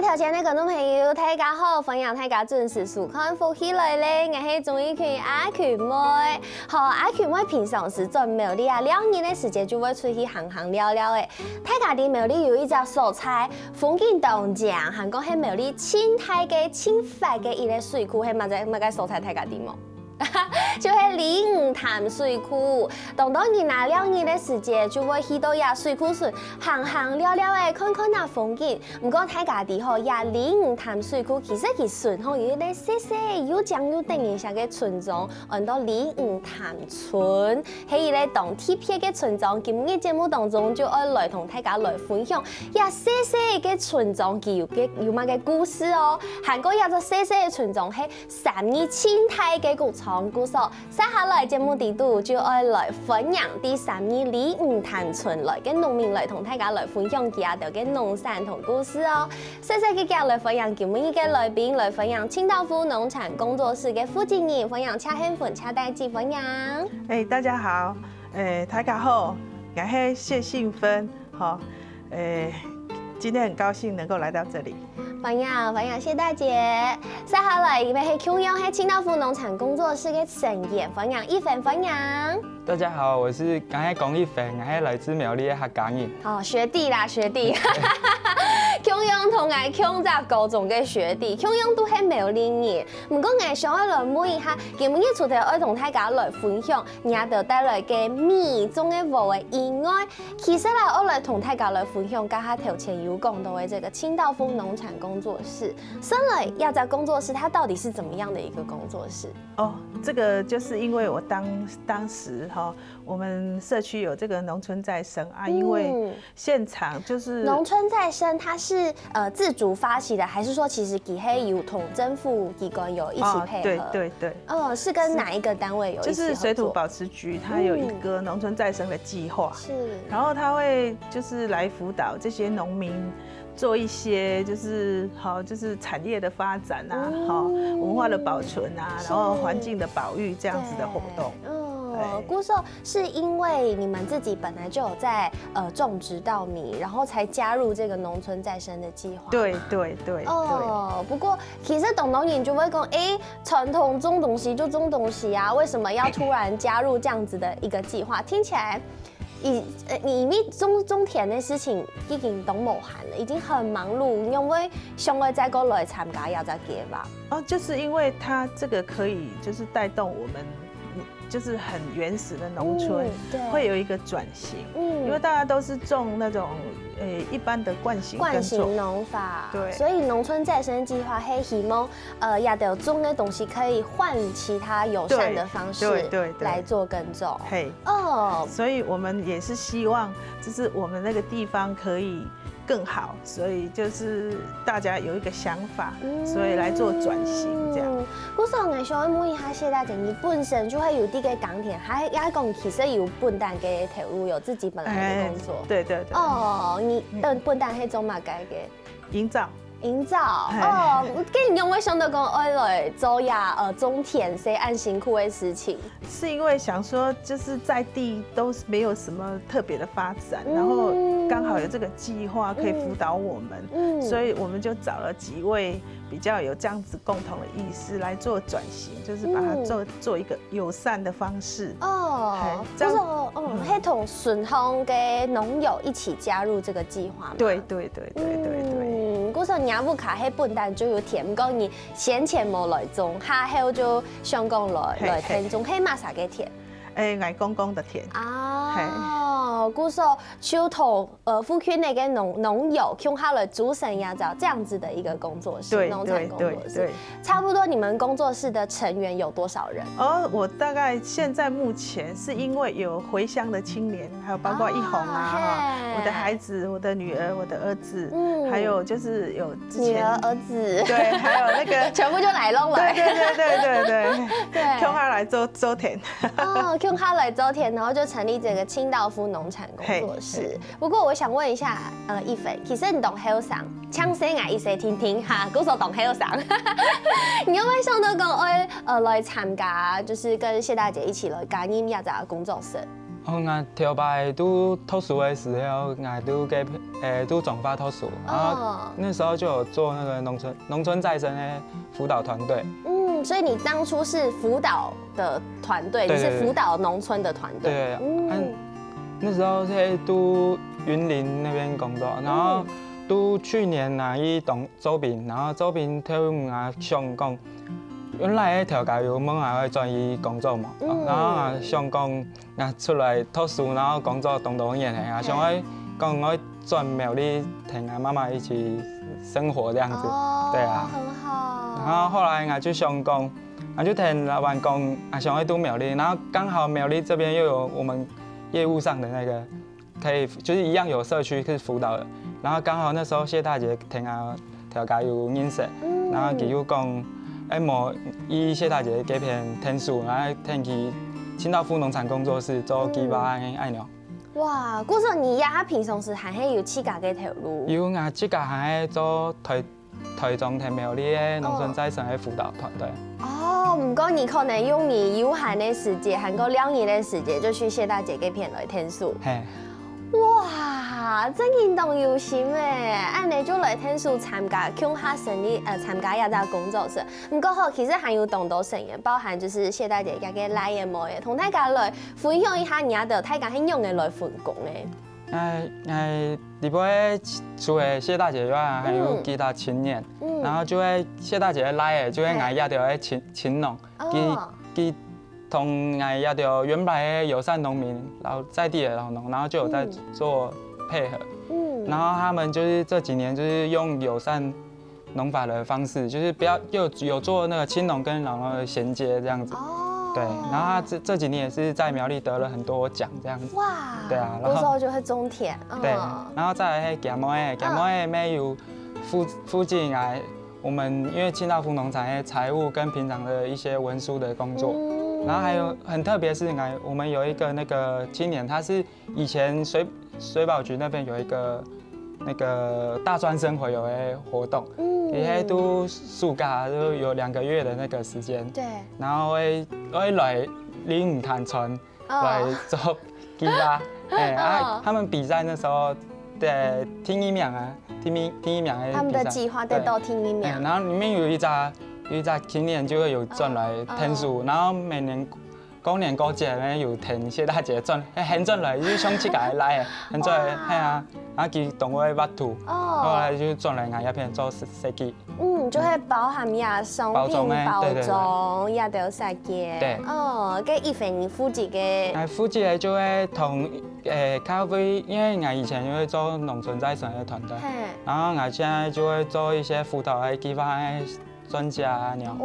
头前的观众朋友，大家好，欢迎大家准时收看《福喜来咧》，我是综艺圈阿權妹。好，阿權妹平常時做廟裡啊，2年的時間就會出去行行了了的。大家啲廟裡有一隻素菜，風景動靜，韓國係廟裡清泰嘅、清發嘅一個水庫，係乜個素菜大家啲冇？就是鯉魚潭水庫，當然拿2年的時間就會去到呀水庫順行行了了的，看看那風景。唔過大家啲吼呀鯉魚潭水庫其實佢順吼有一個細細又長又等一下嘅村莊，按到鯉魚潭村，係一個當地片嘅村莊。今日節目當中就愛來同大家來分享呀細細嘅村莊佢有乜嘅故事哦。韓國有個細細嘅村莊係3年清泰嘅古長故事。接下來節目地度就愛來分享第3年鯉魚潭村來嘅農民來同大家來分享佢阿條嘅農產同故事哦。細細嘅家來分享今日嘅來賓來分享清道夫農產工作室嘅負責人分享恰興奮恰大吉分享。大家好，大家好，我是謝幸芬，今天很高興能夠來到這裡。分享，謝大姐。接下來因為係慶陽係清道夫農產工作室嘅成員分享一份分享。大家好，我是剛才龔一凡，我是來自苗栗的客家人。哦，學弟啦，學弟。慶陽同我慶在高中嘅學弟，慶陽都係苗栗人。唔過我想要來問一下，今日出頭愛同大家來分享，也就帶來嘅米中嘅無嘅意外。其實啦，我來同大家來分享，家下頭前有講到嘅這個清道夫農產工作室。生來要在工作室，它到底是怎麼樣的一個工作室？哦，這個就是因為我當時我們社區有這個農村再生啊，因為現場就是農村再生，它是自主發起的，還是說其實給黑有同政府機關有一起配合？對。是跟哪一個單位有一起合作？就是水土保持局，它有一個農村再生的計劃，是，然後它會就是來輔導這些農民。做一些就是產業的發展啊，文化的保存啊，然後環境的保育這樣子的活動。姑嫂是因為你們自己本來就有在種植稻米，然後才加入這個農村再生的計劃。對。不過其實懂農人就會講，傳統種東西就種東西啊，為什麼要突然加入這樣子的一個計劃？聽起來。你種田的事情已經都無閒了，已經很忙碌，因為想要再過來參加要再給吧。就是因為它這個可以就是帶動我們，就是很原始的農村，會有一個轉型。因為大家都是種那種一般的慣行農法，對，所以農村再生計劃係希望也得種的東西可以換其他友善的方式，對，來做耕種。所以我們也是希望，就是我們那個地方可以更好，所以就是大家有一個想法，所以來做轉型這樣。姑嫂，我想問一下謝大姐，你本身就會有啲嘅耕田，還講其實有本單嘅投入，有自己本來嘅工作。對。你本單係做乜嘅？營造。跟你有冇想到講愛來做呀種田是很辛苦的事情？是因為想說，就是在地都沒有什麼特別的發展，然後剛好有這個計劃可以輔導我們，所以我們就找了幾位比較有這樣子共同的意識來做轉型，就是把它做一個友善的方式。就是係同順豐嘅農友一起加入這個計劃嗎？對。姑嫂，你阿母卡喺本單就有田，唔講你先前冇來種，下後就上工來田種，係乜啥嘅田？外公公的田。姑嫂就同富區內嘅農友共下來組成呀，這樣子的一個工作室，農產工作室。差不多你們工作室的成員有多少人？我大概現在目前是因為有回鄉的青年，還有包括一紅啊，我的孩子、我的女兒、我的兒子，還有就是有之前女兒、兒子，對，還有那個全部就來攏了。對，共下來来做田。哦，用它来做田，然后就成立这个清道夫农产工作室。不过我想问一下，一菲，其实你懂后生，枪声啊，一些听听哈，鼓手懂后生。你有没有想到讲来参加，就是跟谢大姐一起来加入亚杂工作室？我头摆都读书的时候，我都给都总发读书，然后那时候就有做那个农村再生的辅导团队。所以你当初是辅导的团队，你是辅导农村的团队。对，那时候在都云林那边工作，然后都去年去周边，然后周边他们想讲。原来的调解员们也会转移工作嘛，然后想讲出来读书，然后工作当演的，想要讲我转苗栗跟妈妈一起生活这样子，对啊，很好。然后后来我就想讲，我就听老板讲，想要读苗栗，然后刚好苗栗这边又有我们业务上的那个，可以就是一样有社区是辅导的，然后刚好那时候谢大姐听调解有认识，然后佢又讲。谢大姐给片天数，然后天去清道夫农产工作室做鸡巴的爱鸟。哇，古说你呀，平常时还系有自家嘅投入？有自家还系做台中田苗栗的农村再生的辅导团队。哦，唔过你可能用你有限的时间，还够2年的时间，就去谢大姐嘅片来天数。嘿。哇，真运动有心诶！按你就来天数参加，向下成立参加亚杂工作室。唔过好，其实还有同多成员，包含就是谢大姐家嘅来嘅模嘅，同大家来分享一下你的大家很用嘅来分工诶。里边除了谢大姐以外，还有其他青年，然后就会谢大姐来的，就会挨亚到青农，佢同挨亚到原来的友善农民，然后在地的老农，然后就有在做配合，然后他们就是这几年就是用友善农法的方式，就是不要有做那个青农跟老农的衔接这样子。对，然后他这几年也是在苗栗得了很多奖这样子。哇，对啊，然后时候就会种田。对，然后再来夹馍诶没有附近来，我们因为清道夫农产业财务跟平常的一些文书的工作，然后还有很特别是我们有一个那个青年，他是以前水保局那边有一个那个大专生回游的活动。也都暑假都有2个月的那个时间，对，然后会来领坛村来做吉他，他们比赛那时候的听一秒的他们的计划得到听一秒，然后里面有一扎青年就会有转来天数，然后每年过年过节呢有听谢大姐转，很转来就想去家来的，很转来，系啊。啊，佢同我捌土，后来就转来一片做设计。就会包含呀商品包装，也都设计。对。跟一份负责嘅。负责就会同咖啡，因为我以前就会做农村再生的团队，然后我现在就会做一些辅导的地方的专家啊，那样。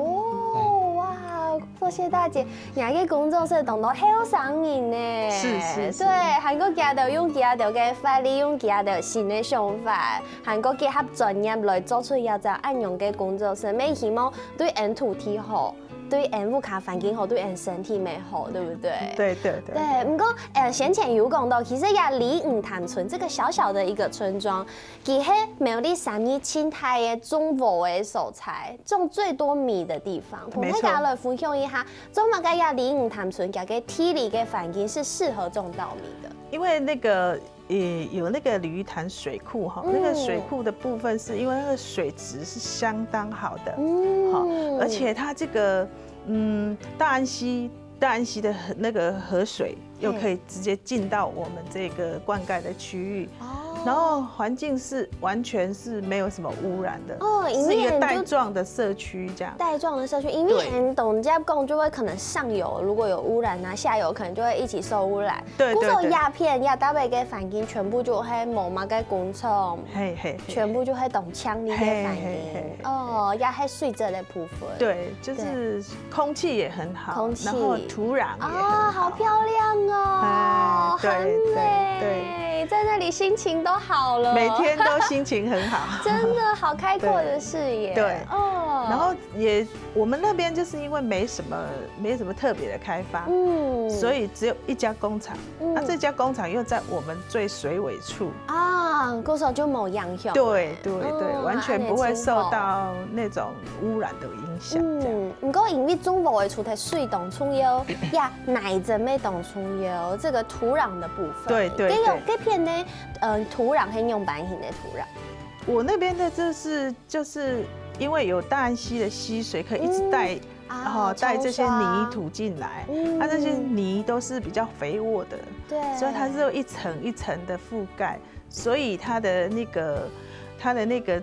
多谢大姐，人家工作室同到好上瘾呢。是。对，韩国家都用其他嘅法律，用其他嘅新嘅想法，韩国结合专业来做出一只按用嘅工作室，咩希望对人土地好。对人物卡环境好，对人身体美好，对不对？对。对，不过先前有讲到，其实也离五潭村这个小小的一个村庄，其实苗栗三义青态的种稻的所在，种最多米的地方。同大家来分享一下，怎么个也离五潭村这个地理的环境是适合种稻米的？因为那个有那个鲤鱼潭水库哈，那个水库的部分是因为那个水质是相当好的，好，而且它这个大安溪的那个河水又可以直接进到我们这个灌๊的区域。然后环境是完全是没有什么污染的，是一个带状的社区这样。带状的社区，因为董家公就会可能上游如果有污染啊，下游可能就会一起受污染。对。那时候鸦片、大北嘅环境全部就会某嘛嘅工厂，全部就会动枪力嘅反应。也系水质的部分。对，就是空气也很好，然后土壤也很好。好漂亮哦，很美。在那里心情都好了，每天都心情很好，真的好开阔的视野。对，哦，然后我们那边就是因为没什么特别的开发，所以只有一家工厂，这家工厂又在我们最水尾处啊，歌手就冇影响。对，完全不会受到那种污染的影响。不过因为中部的土地水当中有呀，奶子没当中有这个土壤的部分。对，这片呢，土壤是用板型的土壤。我那边的就是因为有大安溪的溪水可以一直带这些泥土进来，它这些泥都是比较肥沃的，对，所以它是有一层一层的覆盖，所以它的那个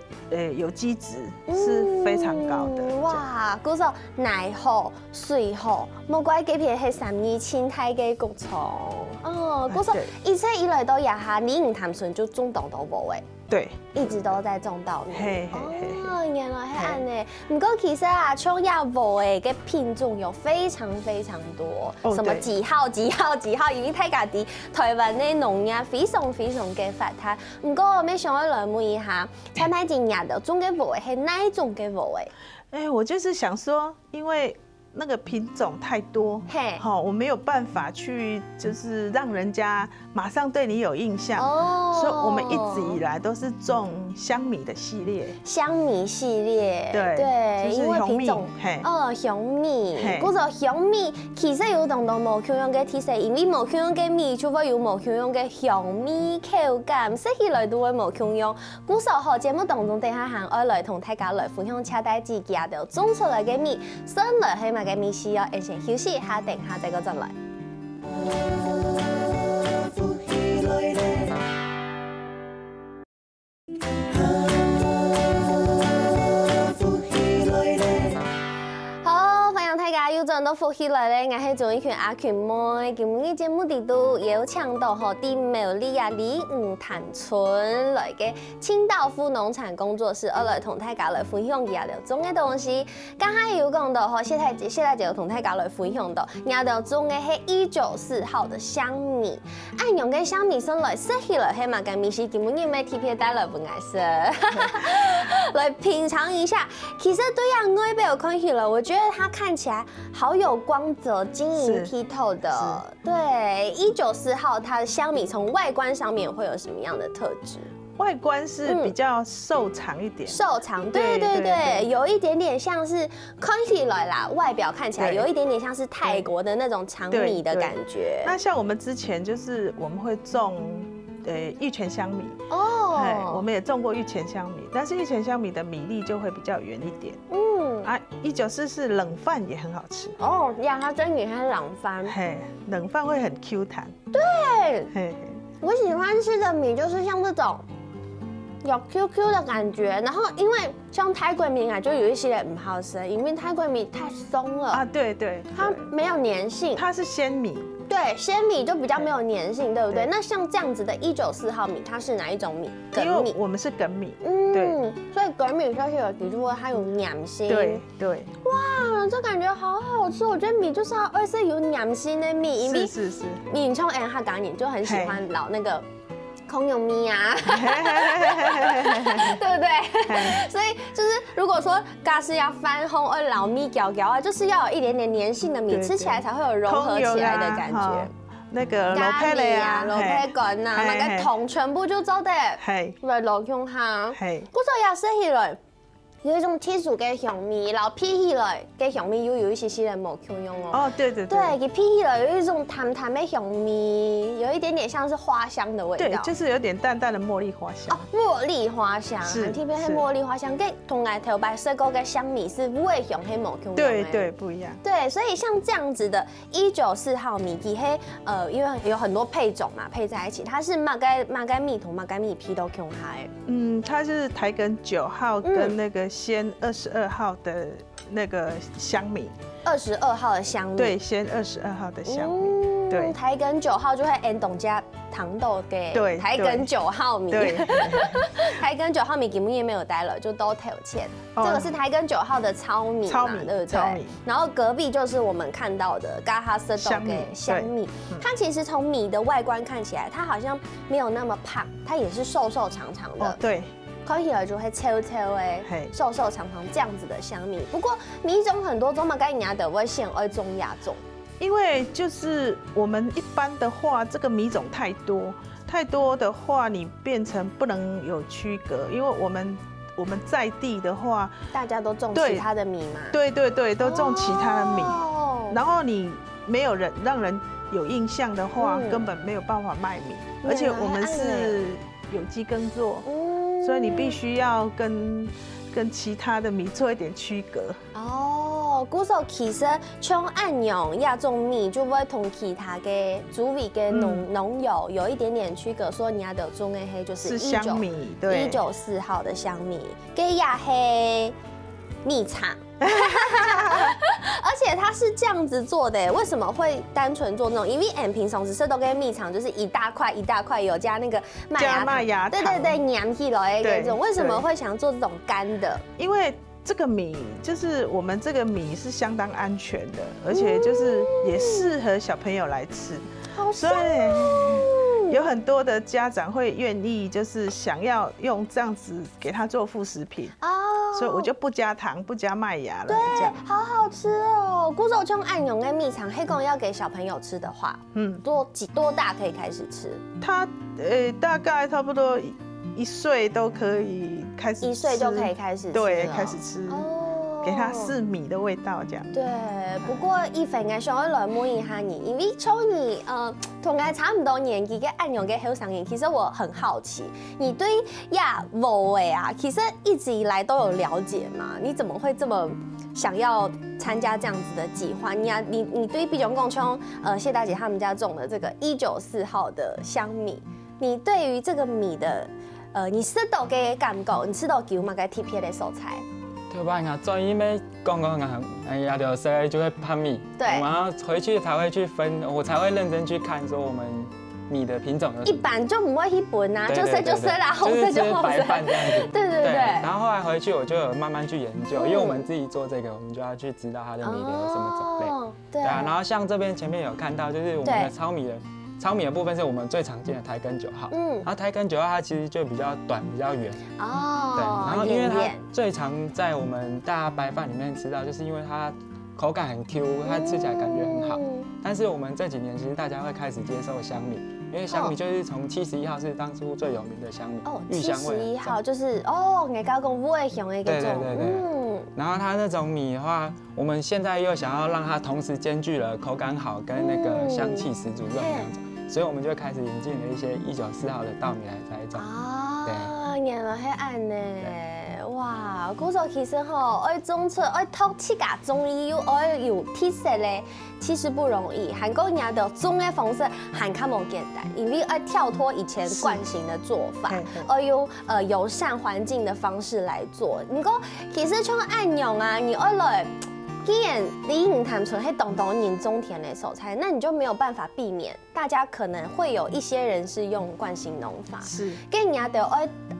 有机质是非常高的。哇，歌手奶好水好，莫怪这片是32青苔的谷场。哦，歌手一切以来都也下你唔谈顺就种稻都无诶。对，一直都在种稻米。哦，原来是安呢。不过其实啊，像亚无诶个品种有非常多，什么几号，因为大家伫台湾的农业非常嘅发达。不过我们想要来问一下，蔡太真亚的种嘅无诶是哪一种嘅无诶？我就是想说，因为那个品种太多，我没有办法去就是让人家马上对你有印象，所以我们一直以来都是种香米的系列。香米系列，对，因为品种，香米，嗰个香米其实有同到无香嘅特色，因为无香嘅米，除非有无香嘅香米口感，食起来都会无香。古时候节目当中，等下行爱来同大家来分享车底自己就种出来嘅米，生来起码嘅米需要先休息一下，等下再个再来。有陣都復起來咧，我係做一群阿群妹，今日節目地都有請到和啲苗栗啊李五潭村來嘅清道夫農產工作室，來同大家來分享一下種嘅東西。剛才有講到和現在就同大家來分享到，我哋種嘅係194號的香米，按用嘅香米生來食起來係嘛嘅米是根本要咩貼片帶來本來食，來品嘗一下。其實對呀，我被我看起來，我覺得它看起來好有光澤、晶瑩剔透的。對，194號它的香米從外觀上面會有什麼樣的特質？外觀是比較瘦長一點，瘦長，對，有一點點像是看起來啦，外表看起來有一點點像是泰國的那種長米的感覺。那像我們之前就是我們會種玉泉香米哦，我們也種過玉泉香米，但是玉泉香米的米粒就會比較圓一點。194是冷飯也很好吃哦，呀，它真的是冷飯，冷飯會很 Q 彈。對，我喜歡吃的米就是像這種有 QQ 的感覺，然後因為像泰國米啊，就有一些人不好吃，因為泰國米太鬆了啊，對，它沒有粘性，它是鮮米。對，鮮米就比較沒有粘性，對不對？那像這樣子的194號米，它是哪一種米？梗米，我們是梗米。對，所以梗米它是有，比如說它有粘性。對。哇，這感覺好好吃！我覺得米就是要是有粘性的米，因為是。米從客家人就很喜歡撈那個空用米啊，對不對？所以就是如果說假是要翻紅而撈米攪攪啊，就是要有一點點粘性的米，吃起來才會有融合起來的感覺。那個蘿蔔類啊，蘿蔔乾啊，那個糖全部就做得來落用下。嗰時候也食起來有一種特殊嘅香味，然後撇起來嘅香味又有一些些人冇香用哦。哦，對，佢撇起來有一種淡淡的香味，有一點點像是花香的味道。對，就是有點淡淡的茉莉花香。哦，茉莉花香，特別係茉莉花香，跟同我頭擺食過嘅香米是不會香，係冇香用。對，不一樣。對，所以像這樣子的194號米，其實因為有很多配種嘛，配在一起，它是馬該米同馬該米皮都香下。它就是台梗9號跟那個鮮22號的那個香米，22號的香米，對，鮮22號的香米。对，台梗9号就会 N 董家糖豆给对，台梗9号米，对，台梗9号米根本也没有待了，就都投钱。这个是台梗9号的糙米嘛，对不对？然后隔壁就是我们看到的嘎哈色豆给香米，它其实从米的外观看起来，它好像没有那么胖，它也是瘦瘦长长的。对。看起来就会粗粗的、瘦瘦长长这样子的香米。不过米种很多种嘛，该人家的会选二种亚种。因为就是我们一般的话，这个米种太多的话，你变成不能有区隔。因为我们在地的话，大家都种其他的米嘛。对，都种其他的米。然后你没有人让人有印象的话，根本没有办法卖米。而且我们是有机耕作。所以你必须要跟其他的米做一点区隔。哦，古时候其实像按用亚种米就会同其他的主味跟农友有一点点区隔，说你要的种的黑就是香米，对，194号的香米，跟亚黑蜜茶。而且它是这样子做的，为什么会单纯做那种？因为平常吃都跟蜜糖就是一大块有加那个麦芽糖，对，黏起来的那种。为什么会想做这种干的？因为这个米就是我们这个米是相当安全的，而且就是也适合小朋友来吃，所以有很多的家长会愿意就是想要用这样子给他做副食品所以我就不加糖不加麦芽了。对，好好吃哦。古早种按用的蜜糖，黑公要给小朋友吃的话，多大可以开始吃？他大概差不多1岁都可以开始吃，1岁就可以开始吃，对，开始吃。给它是米的味道这样。对，不过一份嘅想要来问一下你，因为从你同我差不多年纪嘅按用嘅后生人，其实我很好奇，你对亚某味啊，其实一直以来都有了解吗？你怎么会这么想要参加这样子的计划？你对比如讲谢大姐他们家种的这个194号的香米，你对于这个米的你吃到嘅感觉，你吃到叫嘛嘅特别的素材？对吧？你看，专业没刚刚哎呀，有时候就会判米，对，然后回去才会去分，我才会认真去看说我们米的品种。一般就不会去分啊，就色啦，红色就红色，白饭这样子。对。然后后来回去我就有慢慢去研究，因为我们自己做这个，我们就要去知道它的米的有什么种类。对啊，然后像这边前面有看到，就是我们的糙米的部分是我们最常见的台根9号，然后台根9号它其实就比较短、比较圆，对，然后因为它最常在我们大家白饭里面吃到，就是因为它口感很 Q， 它吃起来感觉很好。但是我们这几年其实大家会开始接受香米，因为香米就是从71号是当初最有名的香米，玉香味。71号就是外交公不会香的一种，对。然后它那种米的话，我们现在又想要让它同时兼具了口感好跟那个香气十足这种样子，所以我们就开始引进了一些194号的稻米来栽种。原来是安呢，哇！古时候其实爱种出爱读7家中医爱有特色咧，其实不容易。韩国人的种的方式还较无简单，因为爱跳脱以前惯行的做法，而用友善环境的方式来做。你讲其实像按用啊，你爱来。既然你已经谈出黑懂人种田的素材，那你就没有办法避免大家可能会有一些人是用惯性农法，是，跟人家就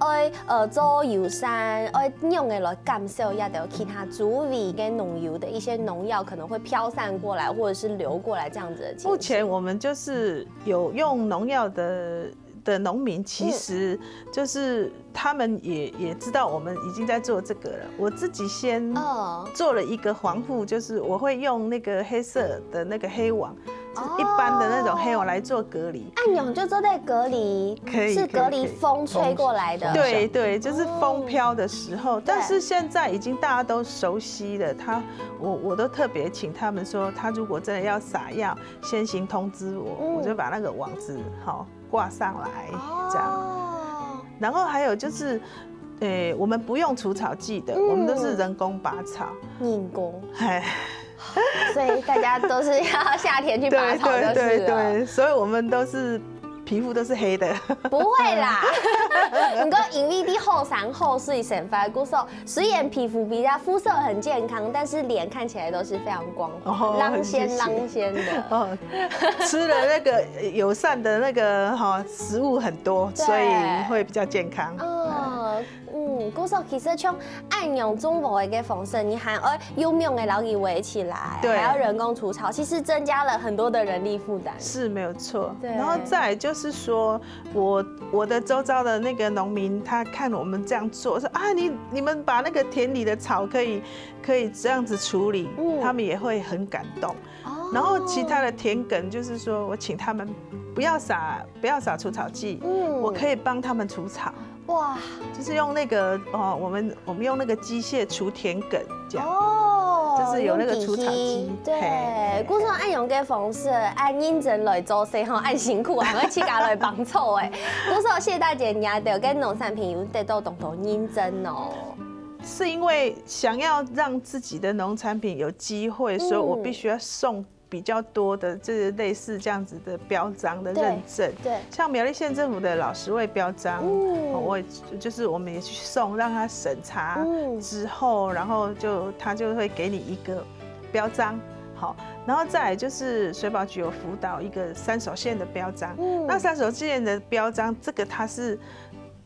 爱做友善，爱用的来感受，也有其他主味跟农药的一些农药可能会飘散过来，或者是流过来这样子的情形。目前我们就是有用农药的农民，其实就是他们也知道我们已经在做这个了。我自己先做了一个防护，就是我会用那个黑色的那个黑网，就是一般的那种黑网来做隔离。按用就做在隔离，是隔离风吹过来的。对，就是风飘的时候。但是现在已经大家都熟悉了，我都特别请他们说，他如果真的要撒药，先行通知我，我就把那个网子挂上来，这样。然后还有就是，我们不用除草剂的，我们都是人工拔草。人工。所以大家都是要夏天去拔草就是了。对，所以我们都是皮肤都是黑的。不会啦，不过因为你后山后水生发骨瘦，虽然皮肤比较肤色很健康，但是脸看起来都是非常光滑、朗鲜的。哦，吃了那个友善的那个食物很多，所以会比较健康。骨瘦其实像按用中国的方式，你还要用命的劳力围起来，还要人工除草，其实增加了很多的人力负担。是没有错。然后再来就是说，我的周遭的那个农民，他看我们这样做，说啊，你们把那个田里的草可以这样子处理，他们也会很感动。然后其他的田埂就是说我请他们不要撒除草剂，我可以帮他们除草。哇，就是用那个我们用那个机械除田埂这样。就是有那个除草机。对，古时候按用嘅方式，按认真来做事吼，按辛苦，还会起家来帮助诶。古时候谢大姐也得跟农产品有得到同认真哦。是因为想要让自己的农产品有机会，所以我必须要送比较多的这类似这样子的标章的认证。对，像苗栗县政府的老10位标章，我们也去送，让他审查之后，然后他就会给你一个标章。好，然后再来就是水保局有辅导一个3手线的标章。那3手线的标章，这个它是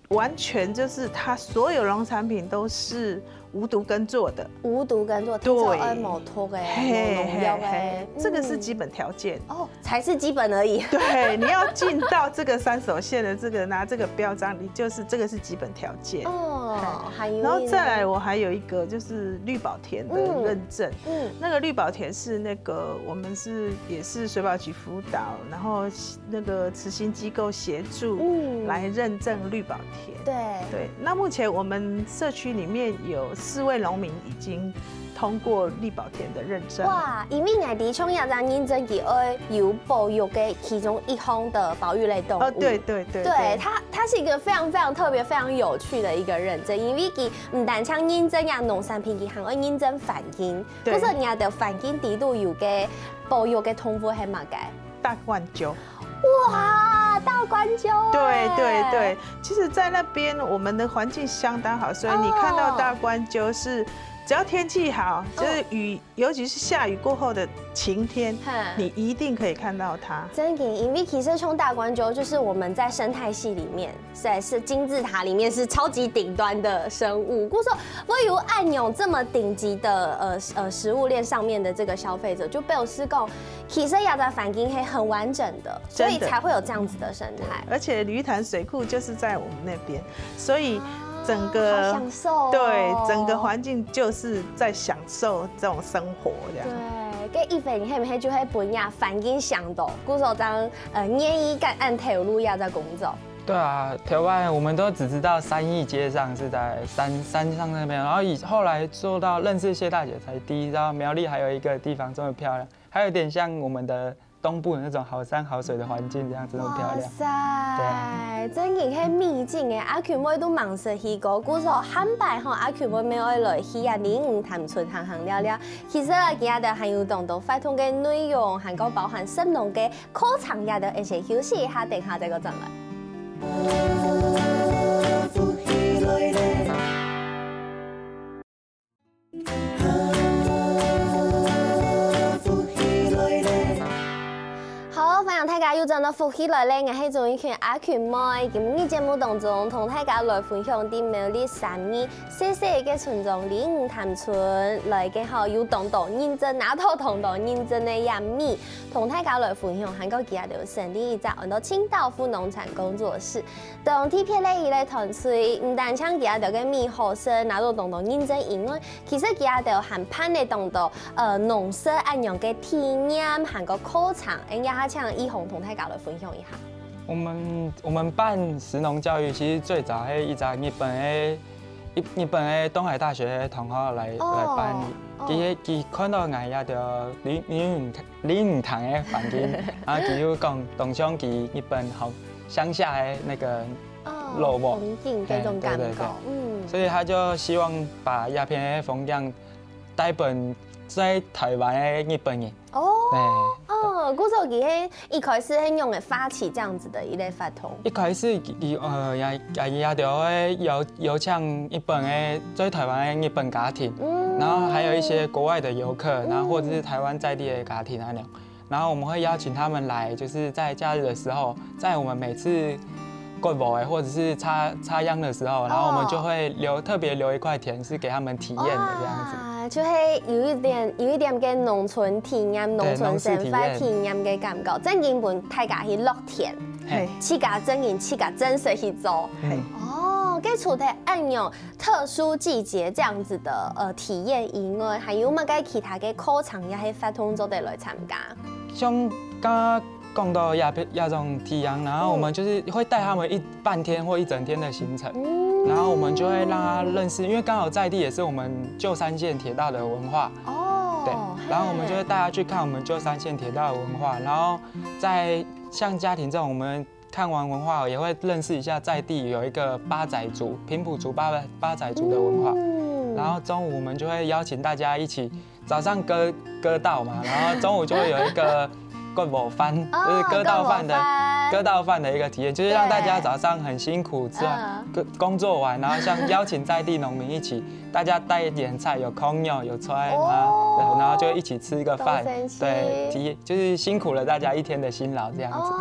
完全就是它所有农产品都是无毒耕作的，无毒耕作，对，冇脱的，冇农药的，这个是基本条件哦，才是基本而已。对，你要进到这个3手线的这个拿这个标章，你就是这个是基本条件哦。然后再来，我还有一个就是绿保田的认证，那个绿保田是那个我们也是水保局辅导，然后那个慈心机构协助来认证绿保田。对，那目前我们社区里面有4位农民已经通过绿保田的认证。哇，因为我哋创业站认证佢爱有保育嘅其中一项的保育类动物。对，它是一个非常非常特别、非常有趣的一个认证，因为佢唔但像认证呀农产品，佢还会认证环境。嗰時人哋環境地度有嘅保育嘅動物係乜嘅？大冠鷲。哇，大冠鷲！对，其实，在那边我们的环境相当好，所以你看到大冠鷲是，只要天气好，就是雨，尤其是下雨过后的晴天，你一定可以看到它。真的，因为其实像大冠鷲就是我们在生态系里面，是金字塔里面是超级顶端的生物。故说，我有按用这么顶级的食物链上面的这个消费者，就被我施工，其实亚在反应是很完整的，所以才会有这样子的生态。而且鱼潭水库就是在我们那边，所以整个享受对整个环境就是在享受这种生活这样。对，跟一菲你黑不黑就会本亚反应想到，故说当愿意干按投入亚在工作。对啊，台湾我们都只知道3义街上是在山上那边，然后后来做到认识谢大姐才第一道苗栗还有一个地方这么漂亮，还有点像我们的东部的那种好山好水的环境这样子那么漂亮。哇塞，真嘅係秘境嘅，阿權妹都忙實去過，故說漢拜吼阿權妹要來去啊05潭村行聊聊。其實啊，今日就還有當到發通嘅內容，還有包含深農嘅課程也就一齊休息一下，等下再個進來。大家又真到福起來咧，我係做一群阿權妹，今日節目當中同大家來分享啲苗栗3義細細嘅村莊05潭村來嘅好有當到認真拿到當到認真嘅一米，同大家來分享，韓國其他就成立一隻按到清道夫農產工作室，同貼片咧伊咧團隊，唔但搶其他就嘅米好生拿到當到認真以外，其實其他就含盼嘅當到農舍按樣嘅體驗，韓國課程，人家搶一紅。同大家來分享一下。我們辦食農教育，其實最早係一隻日本的東海大學的同學來辦，佢看到我也條林塘的環境，然後佢又講同鄉佢日本好鄉下的那個落寞風景這種感覺，所以他就希望把鴉片的風景帶本在台灣的日本人。哦，古早期一开始用的发起这样子的一类法通。一开始也着邀请日本的在台湾的日本家庭，然后还有一些国外的游客，然后或者是台湾在地的家庭那种，然后我们会邀请他们来，就是在假日的时候，在我们每次割毛或者是插秧的时候，然后我们就会特别留一块田是给他们体验的这样子。就是有一點嘅農村體驗、農村生活體驗嘅感覺。真原本大家去落田，自家真實去做。哦，跟除了按用特殊季節這樣子的體驗以外，還有乜嘅其他嘅課程也係發通做得來參加？像剛講到亞種體驗，然後我們就是會帶他們半天或一整天的行程。然後我們就會讓他認識，因為剛好在地也是我們舊三線鐵道的文化。哦。對。然後我們就會帶他去看我們舊三線鐵道的文化，然後在像家庭這種，我們看完文化也會認識一下在地有一個八仔族、平埔族八仔族的文化。然後中午我們就會邀請大家一起，早上割稻嘛，然後中午就會有一個割毛飯，就是割稻飯的一個體驗，就是讓大家早上很辛苦吃完工作完，然後像邀請在地農民一起，大家帶一點菜，有空肉有菜啊，然後就一起吃一個飯，對，就是辛苦了大家一天的辛勞這樣子。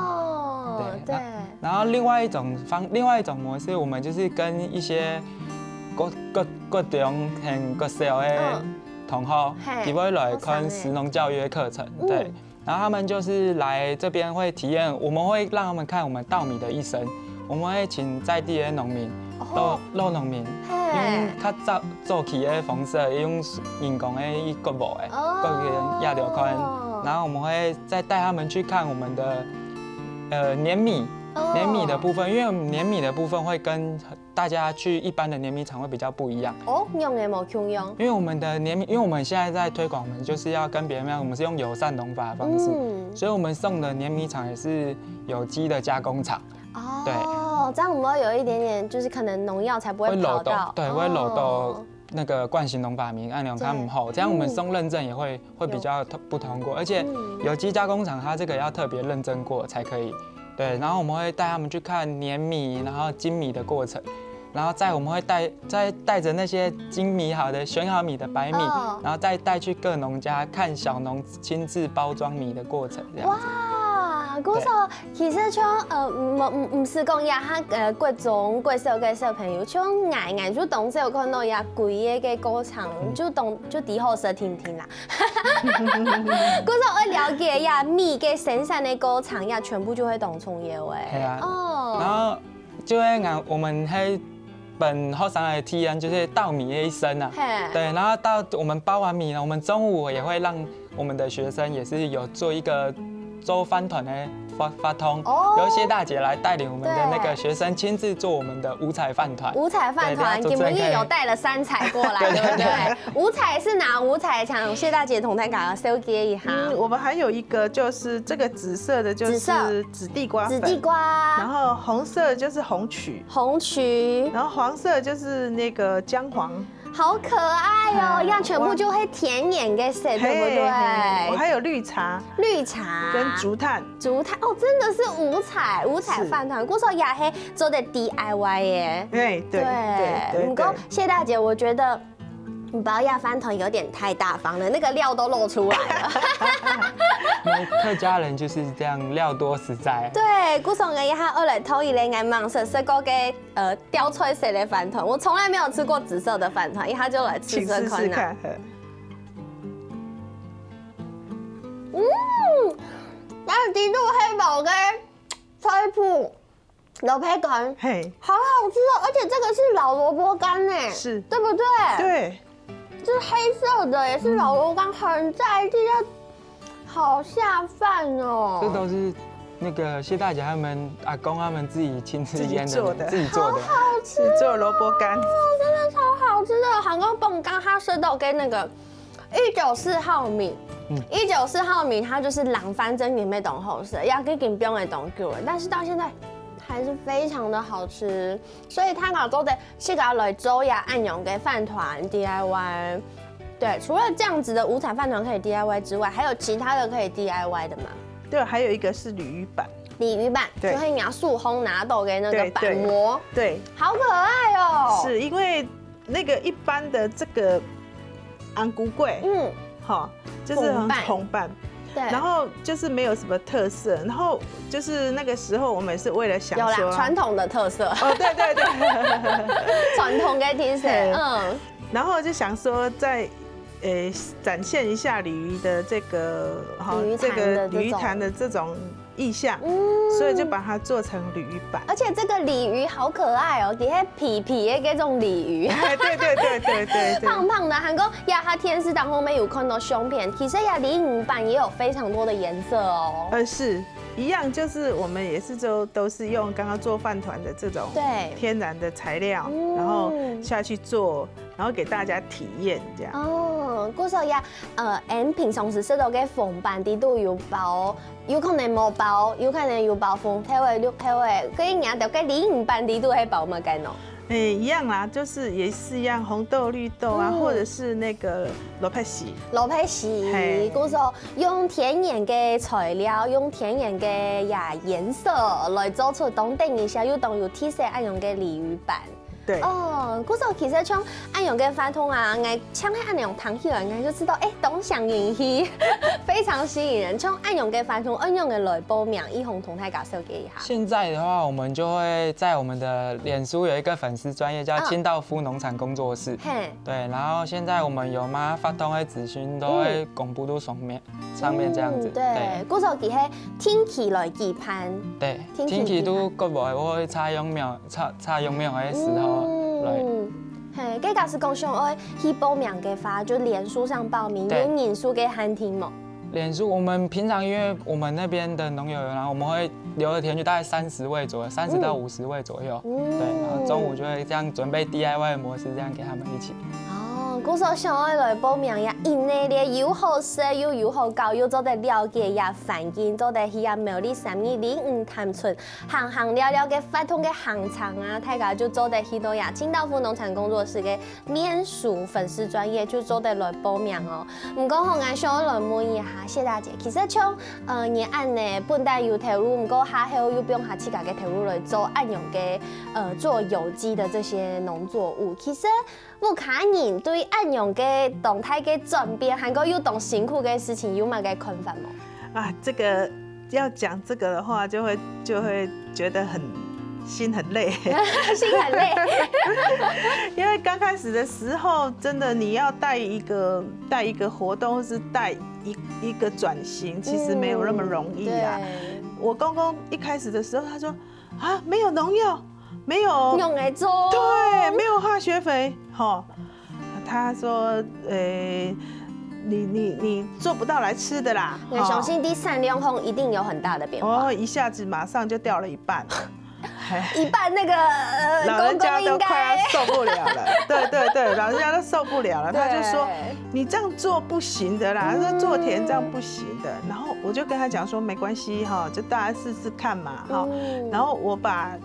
對。然後另外一種模式，我們就是跟一些各中很各小的同學，一起來看食農教育課程，對。然後他們就是來這邊會體驗，我們會讓他們看我們稻米的一生，我們會請在地的農民，老農民，用較早期的方式，用人工的割毛的，割個壓條寬，然後我們會再帶他們去看我們的碾米的部分，因為我們碾米的部分會跟大家去一般的碾米廠會比較不一樣。哦，用的冇用。因為我們的碾米，因為我們現在在推廣，我們就是要跟別人一樣，我們是用友善農法的方式，所以我們送的碾米廠也是有機的加工廠。哦，對，這樣我們有一點點，就是可能農藥才不會跑到，對，會漏到那個慣行農法名按鈕看不好，這樣我們送認證也會比較不通過，而且有機加工廠它這個要特別認證過才可以。對，然後我們會帶他們去看碾米，然後精米的過程。然後我們會帶着那些精米好的選好米的白米，然後再帶去各農家看小農親自包裝米的過程，這樣子。哇，嗰時其實像唔是講呀，各種各小嘅小朋友，像眼就當時有看到呀貴嘅歌唱，就啲好識聽啦。嗰時我了解呀米嘅生產嘅歌唱呀，全部就會當創業誒。係啊。哦。然後就會我們喺本後生的體驗就是稻米的一生啊，對，然後到我們包完米呢，我們中午也會讓我們的學生也是有做一個粥飯團的發通，由一些大姐來帶領我們的那個學生親自做我們的五彩飯團。五彩飯團，你們也有帶了3彩過來，對不對？五彩是哪5彩？請謝大姐同大家收集一下。我們還有一個就是這個紫色的，就是紫地瓜粉，紫地瓜，然後紅色就是紅曲，然後黃色就是那個薑黃。好可愛哦，這樣全部就會甜點嘅色，對不對？我還有綠茶跟竹炭哦，真的是5彩飯團，嗰時候也係做的 DIY 耶。對。不過謝大姐，我覺得你包鴨飯團有點太大方了，那個料都露出來了。客家人就是這樣，料多實在。對，古時一下我來偷一類眼盲色色個嘅雕翠色的飯團，我從來沒有吃過紫色的飯團，一下就來吃這款啦。但係極度黑寶嘅菜脯老培根，好好吃哦，而且這個是老蘿蔔乾呢，是，對不對？對，這是黑色的，也是老蘿蔔乾，很在地的。好下飯哦！這都是那個謝大姐他們阿公他們自己親自醃的，自己做的，好好吃，做蘿蔔乾，哦，真的超好吃的。韓國蹦乾它是都跟那個194號米，194號米它就是冷飯蒸裡面凍好食，要跟緊冰的凍久了，但是到現在還是非常的好吃。所以他搞做的是搞來做呀，按用嘅飯團 DIY。对，除了这样子的五彩饭团可以 DIY 之外，还有其他的可以 DIY 的吗？对，还有一个是鲤鱼板。鲤鱼板，对，就会拿塑烘拿豆给那个板模，对，好可爱哦。是因为那个一般的这个安菇柜，好，就是红板。对，然后就是没有什么特色，然后就是那个时候我们是为了想说有啦传统的特色哦，对对对，传统的特色，然后就想说在展现一下鲤鱼的这个鲤鱼潭的这种意象，所以就把它做成鲤鱼板。而且这个鲤鱼好可爱哦，底下皮皮的这种鲤鱼，对，胖胖的。韩国呀，它天丝当中没有看到胸片，其实呀鲤鱼板也有非常多的颜色哦。是一样，就是我们也是都是用刚刚做饭团的这种天然的材料，然后下去做，然后给大家体验这样。哦，故说呀，俺平常时食到嘅饭板底都有包，有可能冇包，有可能有包红体味、绿体味，佢硬到嘅鲤鱼板底都系包乜嘅喏？一样啦，就是也是一样，红豆、绿豆啊，或者是那个罗佩西。罗佩西，故说用天然嘅材料，用天然嘅颜色来做出当定一下，又当有特色按用嘅鲤鱼板。对哦，故说其实像按用嘅饭团啊，我抢起按用糖起来，我就知道东想引起非常吸引人。像按用嘅饭团，按用嘅来报名，一红同大家介绍一下。现在的话，我们就会在我们的脸书有一个粉丝专页叫清道夫农产工作室。对，然后现在我们有妈发通的资讯都会公布到上面这样子。对，故说其实天气来期盼。对，天气都国外我会插秧苗的时候。嘿，这个是讲上爱去报名的话，就脸书上报名，有人数给喊停吗？脸书，我们平常因为我们那边的农友，然后我们会留的田区大概30位左右，30到50位左右。对，然后中午就会这样准备 DIY 的模式，这样给他们一起。故说想要来报名呀，因为咧又好食又好教，又做得了解呀环境，做得去呀苗栗3年05潭村，行了嘅发通嘅行场啊，大家就做得去到呀清道夫农产工作室嘅面书粉丝专业就做得来报名哦。唔过我想想来问一下谢大姐，其实像你按呢本来有投入，唔过下后又不用下自家嘅投入来做按用嘅做有机的这些农作物，其实不卡人对按用嘅动态嘅转变，还有有懂辛苦嘅事情，有乜嘅看法冇？啊，这个要讲这个的话，就会觉得心很累，心很累。因为刚开始的时候，真的你要带一个活动，或是带一个转型，其实没有那么容易啊。我公公一开始的时候，他说啊，没有农药。没有用来做，对，没有化学肥，哈。他说，你做不到来吃的啦。我相信第3量后一定有很大的变化。哦，一下子马上就掉了一半，一半那个老人家都快要受不了了。对，老人家都受不了了。他就说，你这样做不行的啦，他说做田这样不行的。然后我就跟他讲说，没关系哈，就大家试试看嘛，哈。然后我把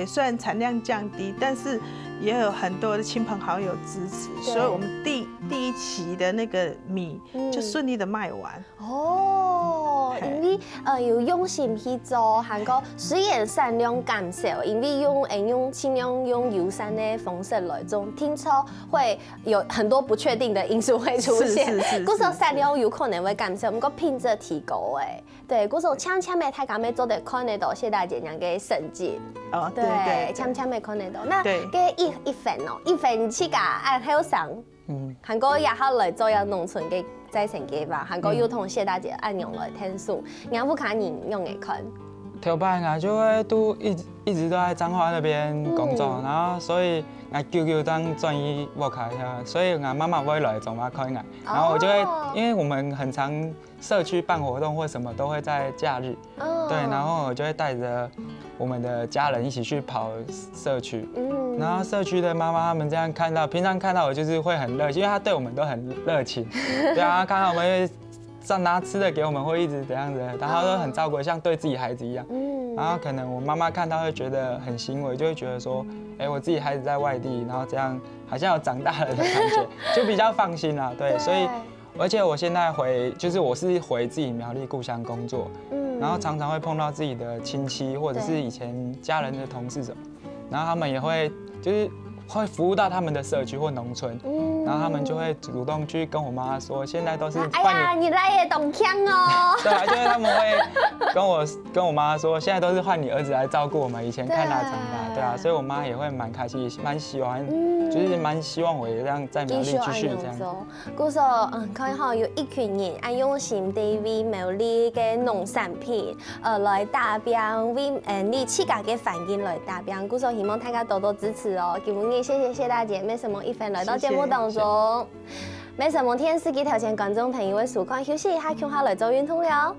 虽然产量降低，但是也有很多的亲朋好友支持，所以我们第1期的那个米就顺利的卖完。哦，因为有用心去做，韩国虽然产量减少，因为尽量用友善的方式来做，听说会有很多不确定的因素会出现。是。故说产量有可能会减少，不过品质提高诶。对，故说强的太敢要做得看得到谢大姐娘嘅成绩。哦，对，强没看得到。那嘅一份哦，一份起价按还有上。韩国也好来做要农村嘅再生嘅吧，韩国有同谢大姐按用来天数，娘不卡人用嘅看。头摆我就会都一直都在彰化那边工作，然后所以我舅当转移我开下，所以我妈妈会来找我看我，然后我就会，因为我们很常社区办活动或什么都会在假日，对，然后我就会带着我们的家人一起去跑社区，然后社区的妈妈他们这样平常看到我就是会很热情，因为他对我们都很热情，对啊，看到我们会拿吃的给我们，会一直怎样子，然后都很照顾，像对自己孩子一样。然后可能我妈妈看到会觉得很欣慰，就会觉得说，我自己孩子在外地，然后这样好像有长大了的感觉，就比较放心啦。对，所以而且我现在我是回自己苗栗故乡工作，然后常常会碰到自己的亲戚或者是以前家人的同事什么，然后他们也会会服务到他们的社区或农村，然后他们就会主动去跟我妈说，现在都是哎呀，你来也懂腔哦。对啊，就是他们会跟我妈说，现在都是换你儿子来照顾我们，以前看他长大，对啊，所以我妈也会蛮开心，蛮喜欢，就是蛮希望我也这样在苗栗继续这样。故说佢好有一群人啊用心地为苗栗嘅农产品来打拼，为你自家嘅环境来打拼。故说希望大家多多支持哦。今日谢谢大姐梅什么一分来到节目当中。梅什么天司机头前观众朋友的时光休息一下，看下来做运动了。